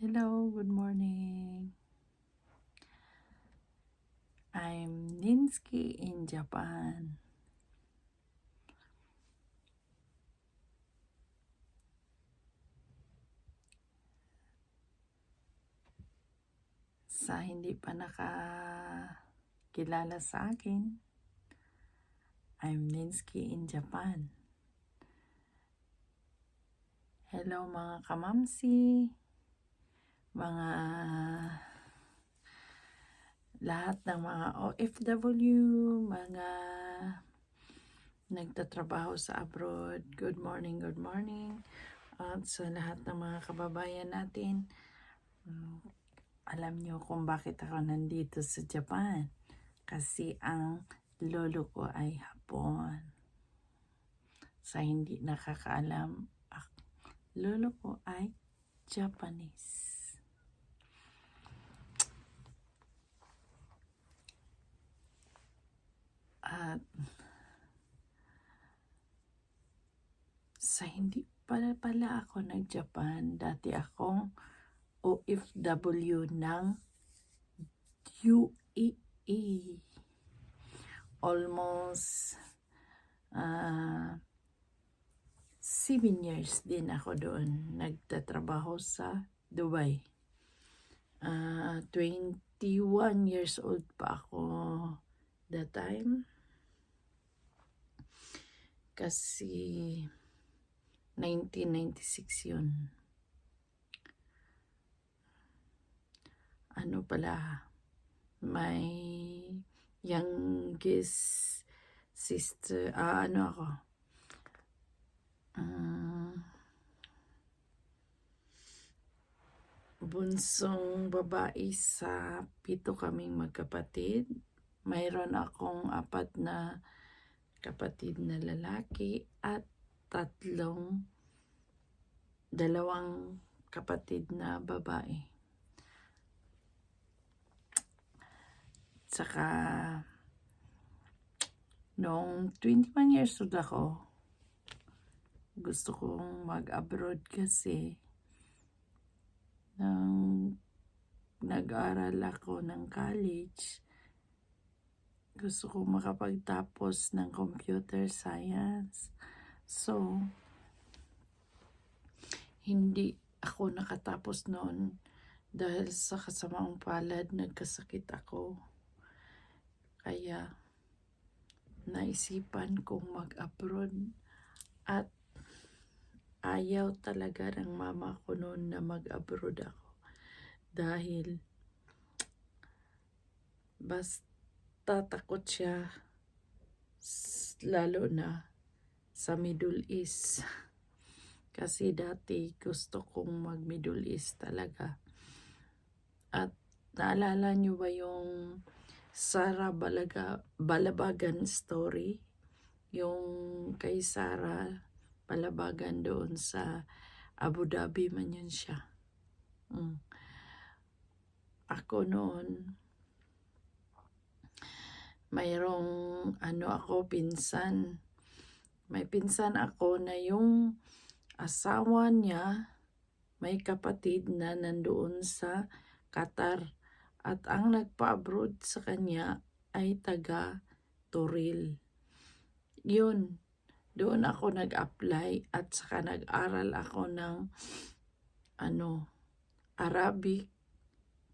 Hello, good morning. I'm Ninsky in Japan. Sa hindi pa nakakilala sa akin, I'm Ninsky in Japan. Hello mga kamamsi, mga lahat ng mga OFW, mga nagtatrabaho sa abroad. Good morning, good morning. At sa lahat ng mga kababayan natin, alam niyo kung bakit ako nandito sa Japan. Kasi ang lolo ko ay Hapon. Sa hindi nakakaalam, lolo ko ay Japanese. At sa hindi pala ako nag-Japan, dati akong OFW ng UAE. Almost 7 years din ako doon. Nagtatrabaho sa Dubai. 21 years old pa ako that time. Kasi 1996 yun. Ano pala, my youngest sister, bunsong babae sa 7 kaming magkapatid. Mayroon akong 4 na kapatid na lalaki at 2 kapatid na babae. Saka noong 21 years old ako, gusto kong mag-abroad kasi nang nag-aral ako ng college, gusto kong makapagtapos ng computer science. So, hindi ako nakatapos noon dahil sa kasamaang palad nagkasakit ako. Kaya naisipan kong mag-abroad at ayaw talaga ng mama ko noon na mag-abroad ako. Dahil basta takot siya, lalo na sa Middle East. Kasi dati gusto kong mag-Middle East talaga. At naalala niyo ba yung Sara Balabagan story? Yung kay Sara Balabagan doon sa Abu Dhabi man yun siya. Ako noon, mayroong pinsan. May pinsan ako na yung asawa niya may kapatid na nandoon sa Qatar. At ang nagpa-abroad sa kanya ay taga Toril. Yun, doon ako nag-apply at saka nag-aral ako ng Arabic.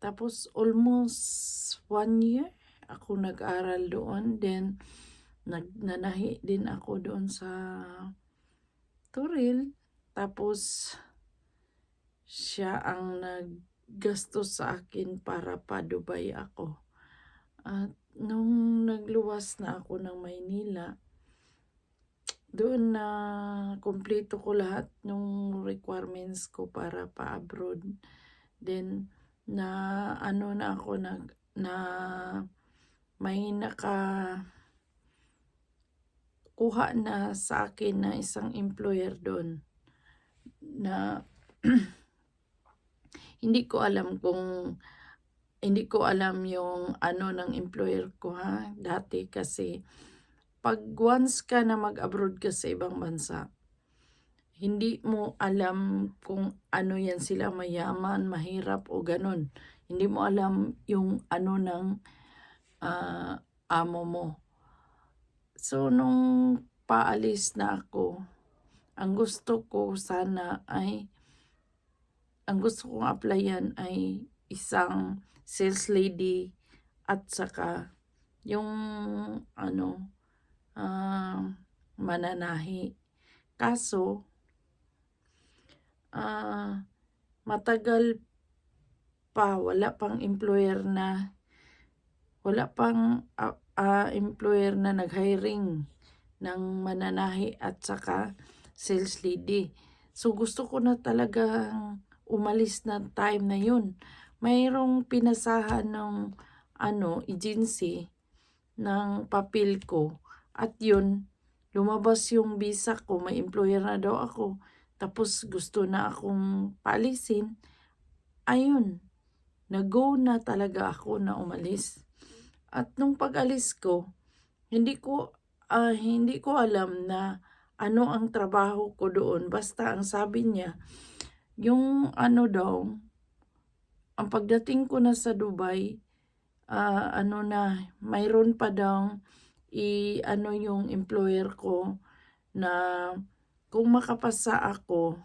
Tapos almost 1 year ako nag-aral doon. Then nanahi din ako doon sa Toril. Tapos siya ang naggastos sa akin para pa-Dubai ako. At nung nagluwas na ako ng Maynila, doon na kumpleto ko lahat ng requirements ko para pa-abroad. Then na ako na may kuha na sa akin na isang employer doon na hindi ko alam yung ng employer ko dati, kasi pag once ka na mag-abroad ka sa ibang bansa, hindi mo alam kung ano yan sila, mayaman, mahirap o ganun. Hindi mo alam yung ano ng amo mo. So, nung paalis na ako, ang gusto ko sana ay, ang gusto kong applyan ay isang sales lady at saka yung ano, mananahi. Kaso, matagal pa, wala pang employer na nag-hiring ng mananahi at saka sales lady. So gusto ko na talagang umalis na time na yun. Mayroong pinasahan ng agency ng papel ko at yun, lumabas yung visa ko, may employer na daw ako. Tapos gusto na akong paalisin. Ayun, nag-go na talaga ako na umalis. At nung pag-alis ko, hindi ko alam na ano ang trabaho ko doon. Basta ang sabi niya, yung daw, ang pagdating ko na sa Dubai, mayroon pa daw yung employer ko na kung makapasa ako,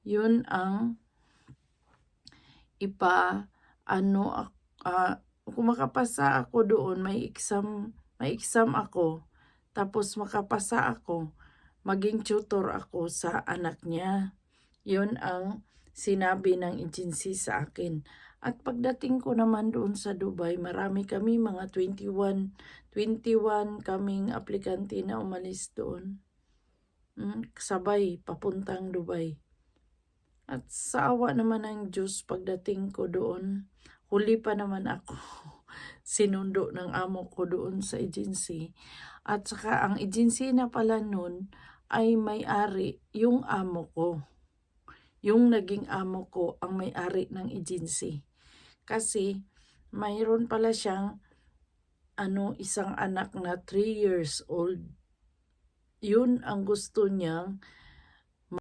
yun ang kung makapasa ako doon, may exam ako, tapos makapasa ako, maging tutor ako sa anak niya. Yun ang sinabi ng agency sa akin. At pagdating ko naman doon sa Dubai, marami kami, mga 21 kaming aplikante na umalis doon. Sabay, papuntang Dubai. At sa awa naman ng Diyos, pagdating ko doon, huli pa naman ako. Sinundo ng amo ko doon sa agency. At saka ang agency na pala noon ay may-ari yung amo ko. Yung naging amo ko ang may-ari ng agency. Kasi mayroon pala siyang isang anak na 3 years old. Yun ang gusto niyang